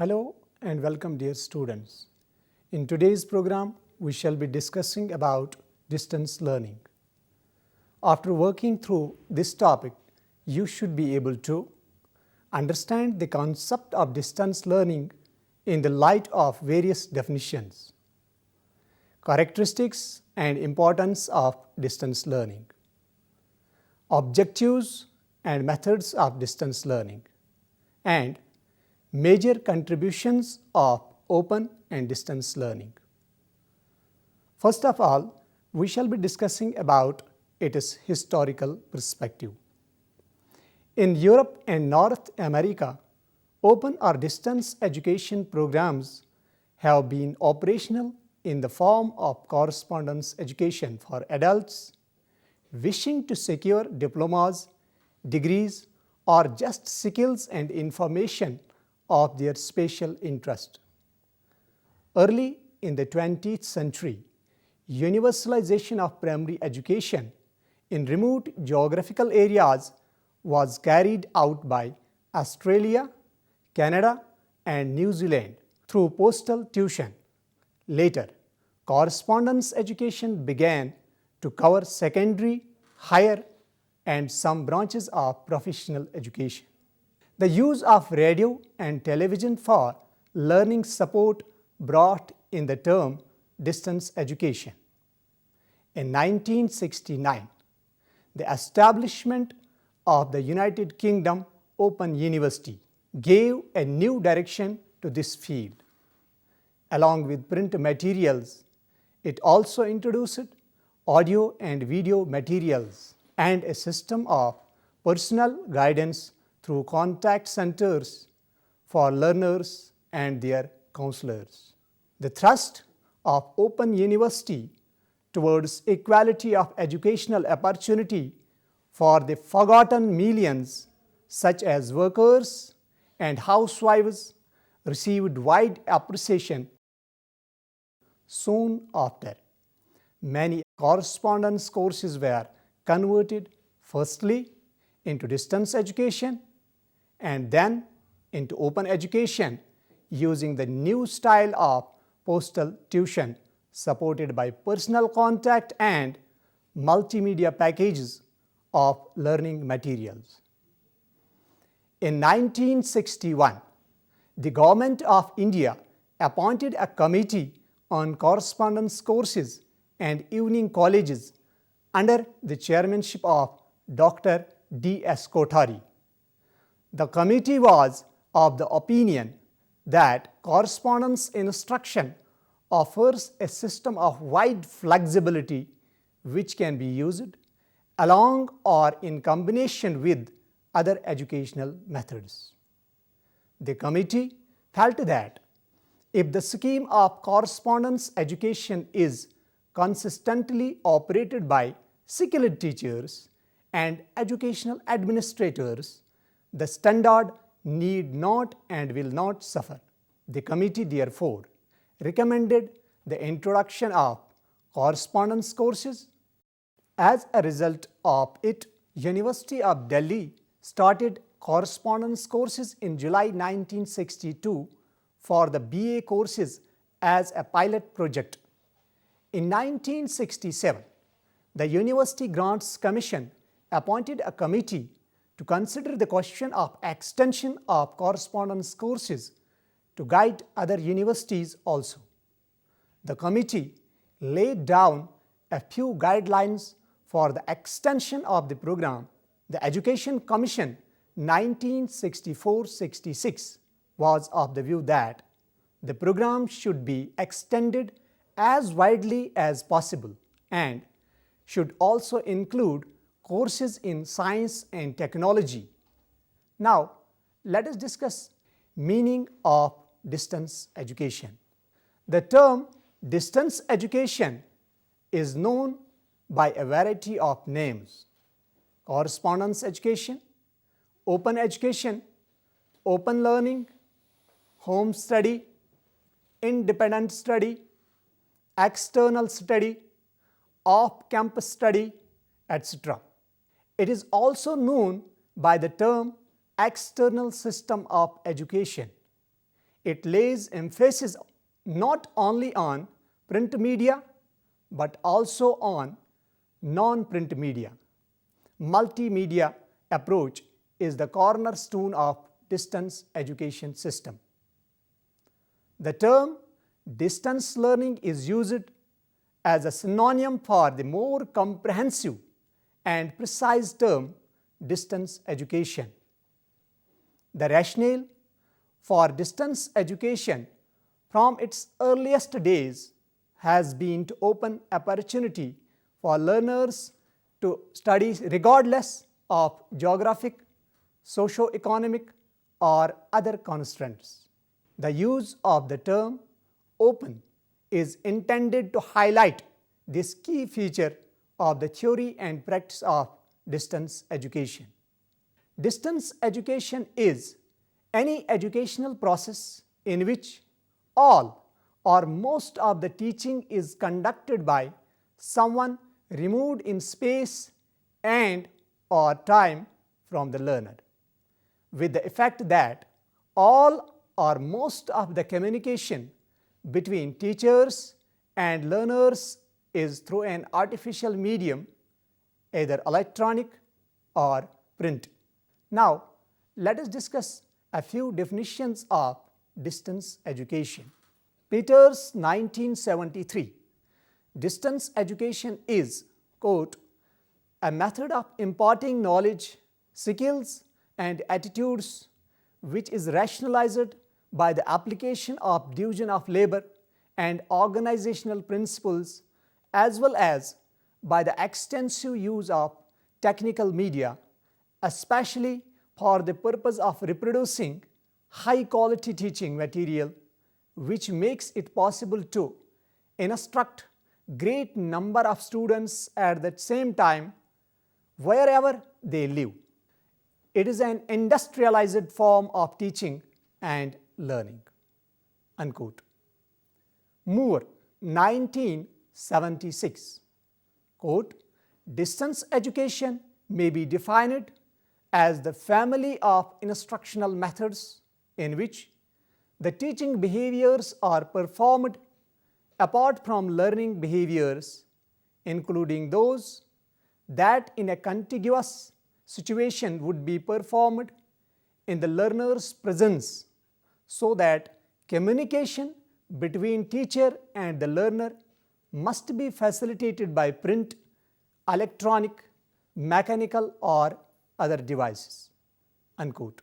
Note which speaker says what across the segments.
Speaker 1: Hello and welcome dear students. In today's program, we shall be discussing about distance learning. After working through this topic, you should be able to understand the concept of distance learning in the light of various definitions, characteristics and importance of distance learning, objectives and methods of distance learning, and major contributions of open and distance learning. First of all, we shall be discussing about its historical perspective. In Europe and North America, open or distance education programs have been operational in the form of correspondence education for adults wishing to secure diplomas, degrees, or just skills and information of their special interest. Early in the 20th century, universalization of primary education in remote geographical areas was carried out by Australia, Canada, and New Zealand through postal tuition. Later, correspondence education began to cover secondary, higher, and some branches of professional education. The use of radio and television for learning support brought in the term distance education. In 1969, the establishment of the United Kingdom Open University gave a new direction to this field. Along with print materials, it also introduced audio and video materials and a system of personal guidance through contact centers for learners and their counselors. The thrust of Open University towards equality of educational opportunity for the forgotten millions, such as workers and housewives, received wide appreciation. Soon after, many correspondence courses were converted firstly into distance education and then into open education using the new style of postal tuition supported by personal contact and multimedia packages of learning materials. In 1961, the Government of India appointed a committee on correspondence courses and evening colleges under the chairmanship of Dr. D.S. Kothari. The committee was of the opinion that correspondence instruction offers a system of wide flexibility which can be used along or in combination with other educational methods. The committee felt that if the scheme of correspondence education is consistently operated by skilled teachers and educational administrators, the standard need not and will not suffer. The committee therefore recommended the introduction of correspondence courses. As a result of it, University of Delhi started correspondence courses in July 1962 for the BA courses as a pilot project. In 1967, the University Grants Commission appointed a committee to consider the question of extension of correspondence courses to guide other universities also. The committee laid down a few guidelines for the extension of the program. The Education Commission 1964-66 was of the view that the program should be extended as widely as possible and should also include courses in science and technology. Now, let us discuss meaning of distance education. The term distance education is known by a variety of names: correspondence education, open education, open learning, home study, independent study, external study, off-campus study, etc. It is also known by the term external system of education. It lays emphasis not only on print media but also on non-print media. Multimedia approach is the cornerstone of distance education system. The term distance learning is used as a synonym for the more comprehensive and precise term distance education. The rationale for distance education from its earliest days has been to open opportunity for learners to study regardless of geographic, socio-economic, or other constraints. The use of the term open is intended to highlight this key feature of the theory and practice of distance education. Distance education is any educational process in which all or most of the teaching is conducted by someone removed in space and or time from the learner, with the effect that all or most of the communication between teachers and learners is through an artificial medium, either electronic or print. Now, let us discuss a few definitions of distance education. Peters, 1973. Distance education is, quote, a method of imparting knowledge, skills, and attitudes which is rationalized by the application of division of labor and organizational principles, as well as by the extensive use of technical media, especially for the purpose of reproducing high-quality teaching material, which makes it possible to instruct great number of students at the same time wherever they live. It is an industrialized form of teaching and learning. Unquote. Moore, 1976. Quote, distance education may be defined as the family of instructional methods in which the teaching behaviors are performed apart from learning behaviors, including those that in a contiguous situation would be performed in the learner's presence, so that communication between teacher and the learner must be facilitated by print, electronic, mechanical, or other devices. Unquote.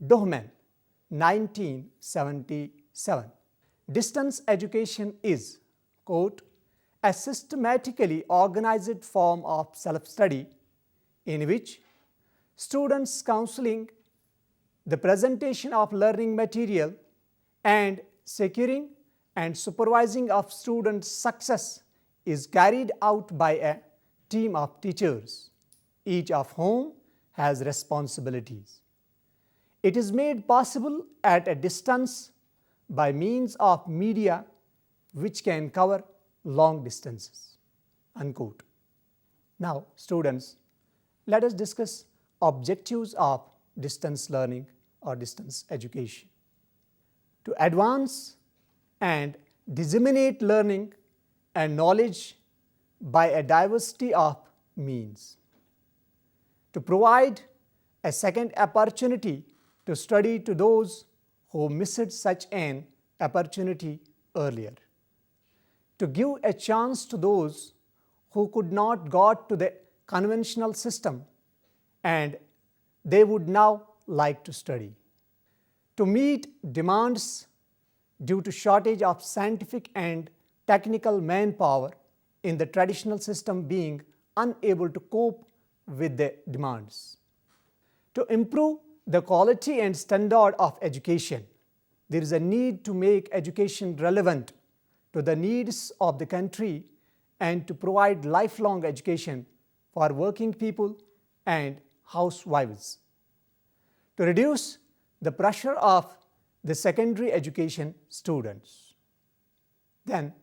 Speaker 1: Dohman, 1977. Distance education is, quote, a systematically organized form of self-study in which students counseling the presentation of learning material and securing and supervising of students' success is carried out by a team of teachers, each of whom has responsibilities. It is made possible at a distance by means of media which can cover long distances. Unquote. Now, students, let us discuss objectives of distance learning or distance education. To advance and disseminate learning and knowledge by a diversity of means. To provide a second opportunity to study to those who missed such an opportunity earlier. To give a chance to those who could not got to the conventional system and they would now like to study. To meet demands due to shortage of scientific and technical manpower in the traditional system being unable to cope with the demands. To improve the quality and standard of education, there is a need to make education relevant to the needs of the country and to provide lifelong education for working people and housewives. To reduce the pressure of the secondary education students. Then,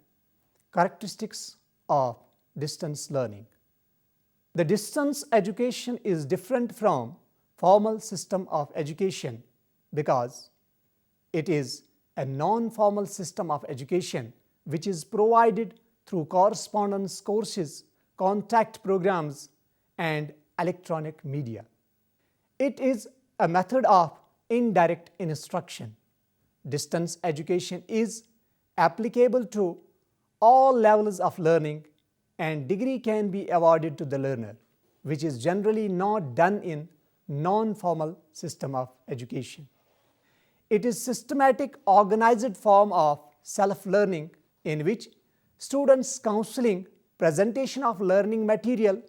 Speaker 1: characteristics of distance learning. The distance education is different from formal system of education because It is a non-formal system of education which is provided through correspondence courses, contact programs, and electronic media. It is a method of indirect instruction. Distance education is applicable to all levels of learning, and degree can be awarded to the learner, which is generally not done in non-formal system of education. It is systematic, organized form of self-learning in which students' counseling, presentation of learning material,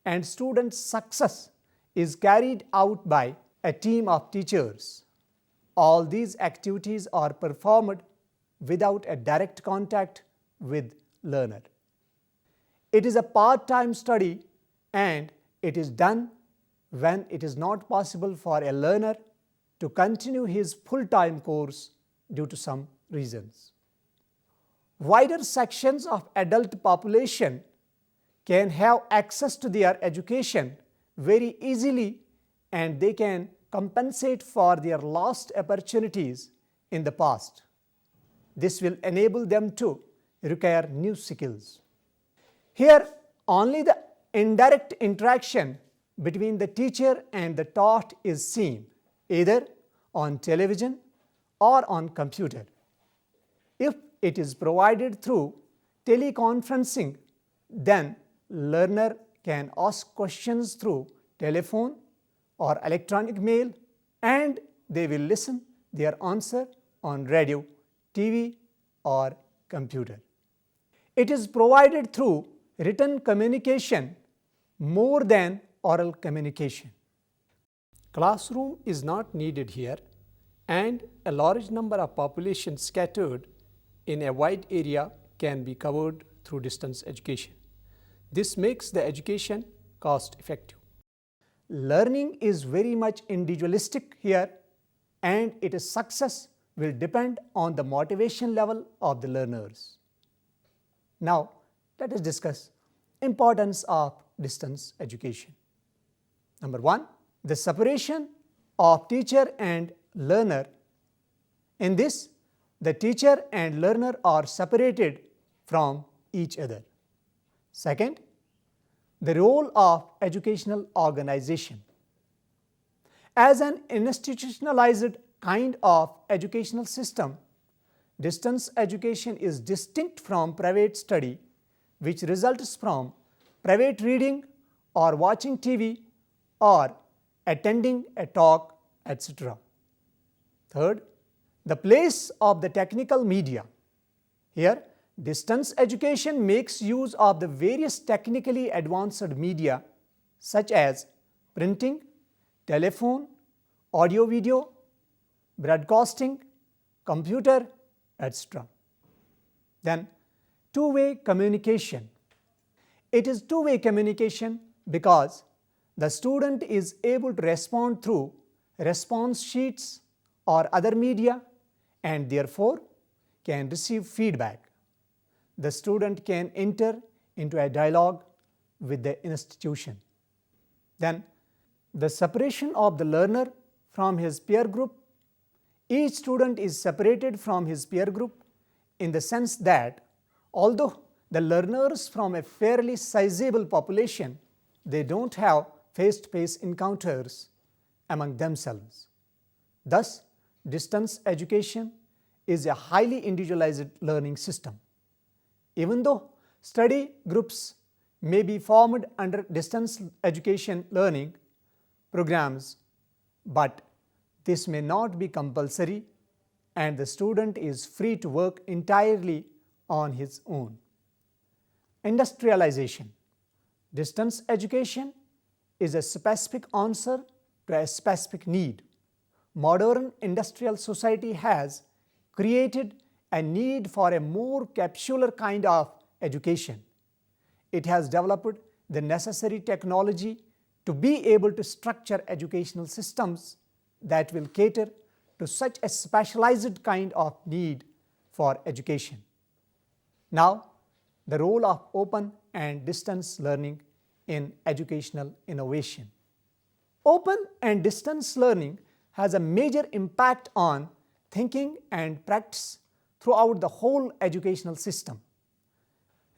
Speaker 1: and students' success is carried out by a team of teachers. All these activities are performed without a direct contact with learner. It is a part-time study, and it is done when it is not possible for a learner to continue his full-time course due to some reasons. Wider sections of adult population can have access to their education very easily, and they can compensate for their lost opportunities in the past. This will enable them to acquire new skills. Here, only the indirect interaction between the teacher and the taught is seen, either on television or on computer. If it is provided through teleconferencing, then learner can ask questions through telephone or electronic mail, and they will listen their answer on radio, TV, or computer. It is provided through written communication more than oral communication. Classroom is not needed here, and a large number of population scattered in a wide area can be covered through distance education. This makes the education cost effective. Learning is very much individualistic here, and its success will depend on the motivation level of the learners. Now, let us discuss importance of distance education. Number one, the separation of teacher and learner. In this, the teacher and learner are separated from each other. Second, the role of educational organization. As an institutionalized kind of educational system, distance education is distinct from private study, which results from private reading or watching TV or attending a talk, etc. Third, the place of the technical media. Here, distance education makes use of the various technically advanced media such as printing, telephone, audio-video, broadcasting, computer, etc. Then, two-way communication. It is two-way communication because the student is able to respond through response sheets or other media, and therefore can receive feedback. The student can enter into a dialogue with the institution. Then, the separation of the learner from his peer group. Each student is separated from his peer group in the sense that although the learners from a fairly sizable population, they don't have face-to-face encounters among themselves. Thus, distance education is a highly individualized learning system. Even though study groups may be formed under distance education learning programs, but this may not be compulsory, and the student is free to work entirely on his own. Industrialization. Distance education is a specific answer to a specific need. Modern industrial society has created a need for a more capsular kind of education. It has developed the necessary technology to be able to structure educational systems that will cater to such a specialized kind of need for education. Now, the role of open and distance learning in educational innovation. Open and distance learning has a major impact on thinking and practice throughout the whole educational system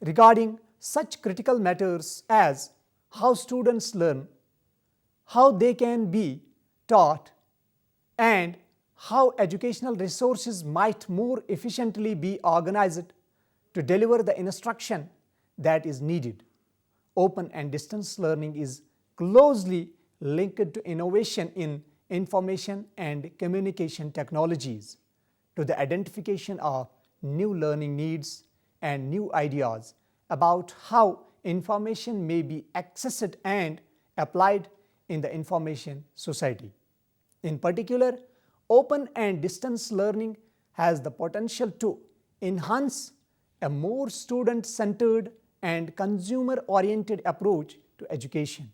Speaker 1: regarding such critical matters as how students learn, how they can be taught, and how educational resources might more efficiently be organized to deliver the instruction that is needed. Open and distance learning is closely linked to innovation in information and communication technologies, to the identification of new learning needs and new ideas about how information may be accessed and applied in the information society. In particular, open and distance learning has the potential to enhance a more student-centered and consumer-oriented approach to education,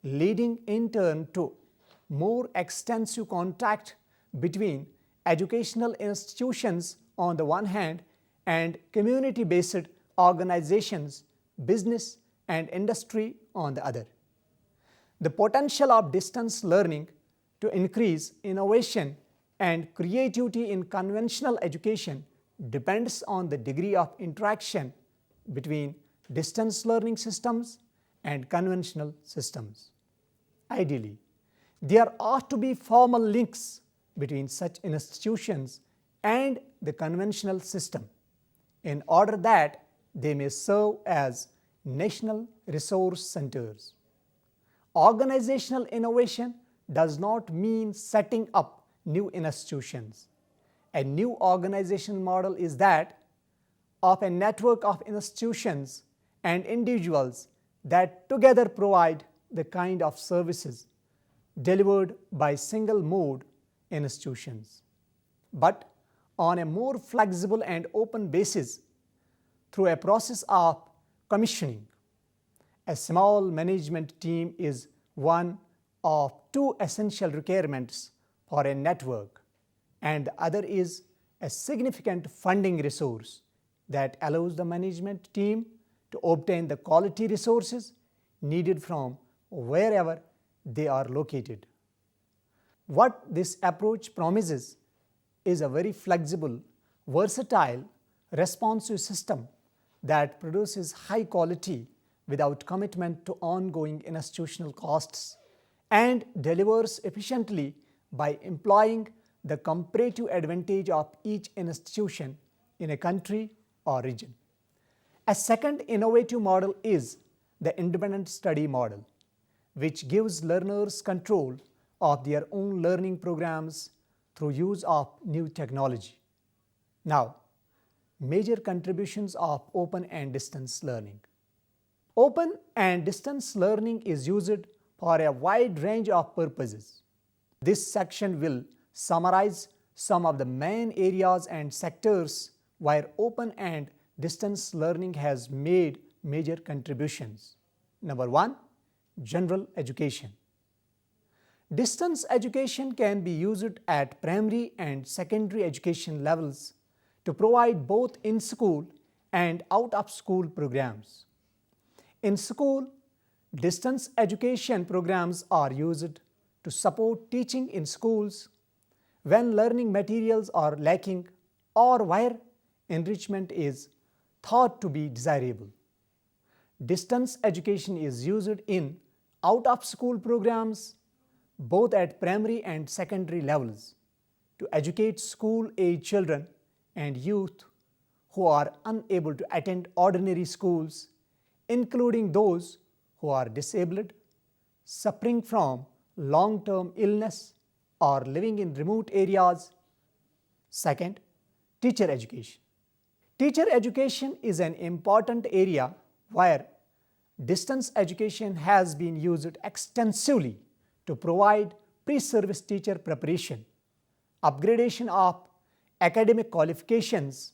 Speaker 1: leading in turn to more extensive contact between educational institutions on the one hand and community-based organizations, business, and industry on the other. The potential of distance learning to increase innovation and creativity in conventional education depends on the degree of interaction between distance learning systems and conventional systems. Ideally, there ought to be formal links between such institutions and the conventional system in order that they may serve as national resource centers. Organizational innovation does not mean setting up new institutions. A new organizational model is that of a network of institutions and individuals that together provide the kind of services delivered by single mode institutions, but on a more flexible and open basis through a process of commissioning. A small management team is one of two essential requirements for a network, and the other is a significant funding resource that allows the management team to obtain the quality resources needed from wherever they are located. What this approach promises is a very flexible, versatile, responsive system that produces high quality without commitment to ongoing institutional costs and delivers efficiently by employing the comparative advantage of each institution in a country or region. A second innovative model is the independent study model, which gives learners control of their own learning programs through use of new technology. Now, major contributions of open and distance learning. Open and distance learning is used for a wide range of purposes. This section will summarize some of the main areas and sectors where open and distance learning has made major contributions. Number 1, general education. Distance education can be used at primary and secondary education levels to provide both in-school and out-of-school programs. In school, distance education programs are used to support teaching in schools when learning materials are lacking or where enrichment is thought to be desirable. Distance education is used in out-of-school programs both at primary and secondary levels to educate school-age children and youth who are unable to attend ordinary schools, including those who are disabled, suffering from long-term illness, or living in remote areas. Second, teacher education. Teacher education is an important area where distance education has been used extensively to provide pre-service teacher preparation, upgradation of academic qualifications,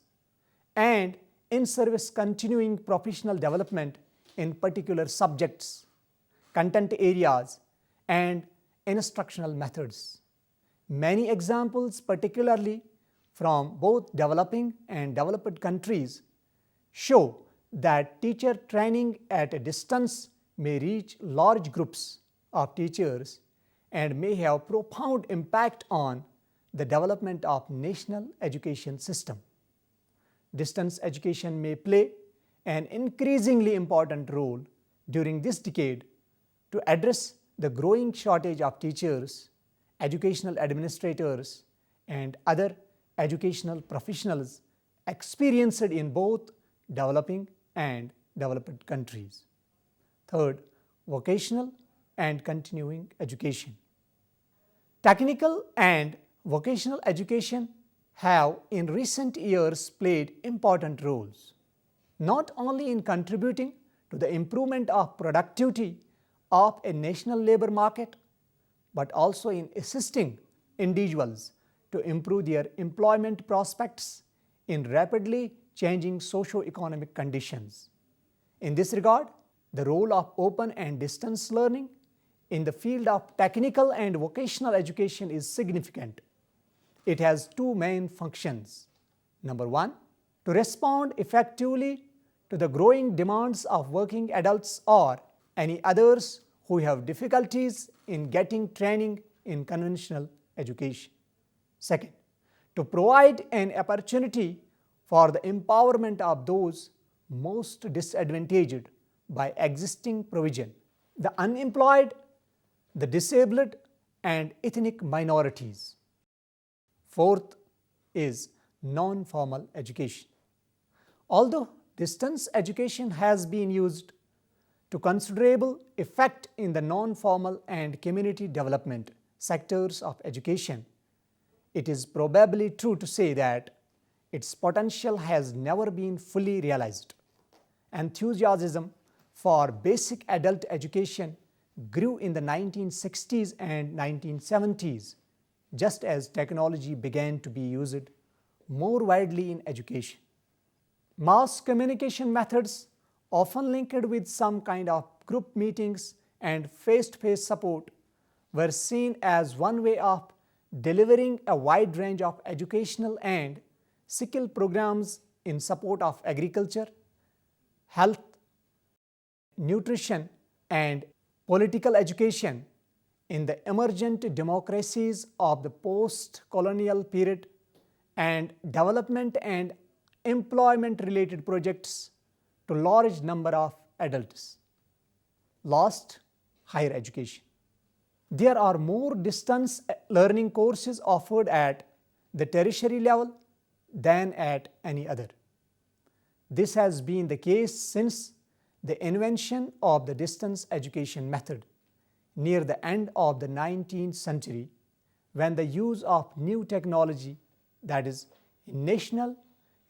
Speaker 1: and in-service continuing professional development in particular subjects, content areas, and instructional methods. Many examples, particularly from both developing and developed countries, show that teacher training at a distance may reach large groups of teachers and may have profound impact on the development of national education system. Distance education may play an increasingly important role during this decade to address the growing shortage of teachers, educational administrators, and other educational professionals experienced in both developing and developed countries. Third, vocational and continuing education. Technical and vocational education have in recent years played important roles, not only in contributing to the improvement of productivity of a national labor market, but also in assisting individuals to improve their employment prospects in rapidly changing socio-economic conditions. In this regard, the role of open and distance learning in the field of technical and vocational education is significant. It has two main functions. Number one, to respond effectively to the growing demands of working adults or any others who have difficulties in getting training in conventional education. Second, to provide an opportunity for the empowerment of those most disadvantaged by existing provision, the unemployed, the disabled, and ethnic minorities. Fourth is non-formal education. Although distance education has been used to considerable effect in the non-formal and community development sectors of education, it is probably true to say that its potential has never been fully realized. Enthusiasm for basic adult education grew in the 1960s and 1970s, just as technology began to be used more widely in education. Mass communication methods, often linked with some kind of group meetings and face-to-face support, were seen as one way of delivering a wide range of educational and skill programs in support of agriculture, health, nutrition, and political education in the emergent democracies of the post-colonial period, and development and employment-related projects to large number of adults. Last, higher education. There are more distance learning courses offered at the tertiary level than at any other. This has been the case since the invention of the distance education method near the end of the 19th century, when the use of new technology, that is, a national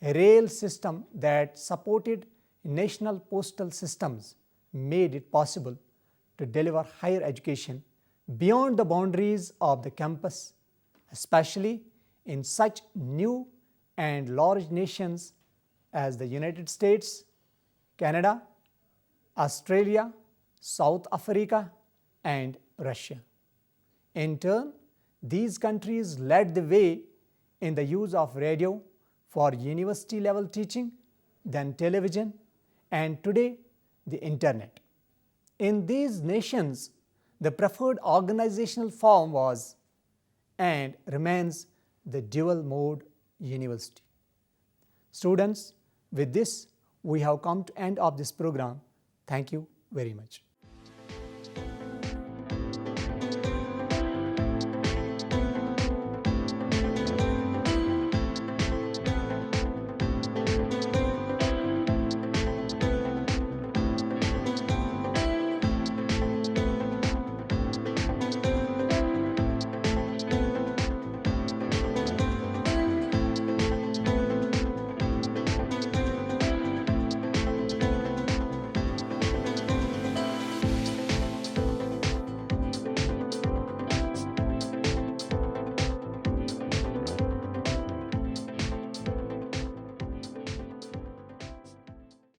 Speaker 1: rail system that supported national postal systems, made it possible to deliver higher education beyond the boundaries of the campus, especially in such new and large nations as the United States, Canada, Australia, South Africa, and Russia. In turn, these countries led the way in the use of radio for university level teaching, then television, and today the internet. In these nations, the preferred organizational form was and remains the dual mode university. Students, with this, we have come to end of this program. Thank you very much.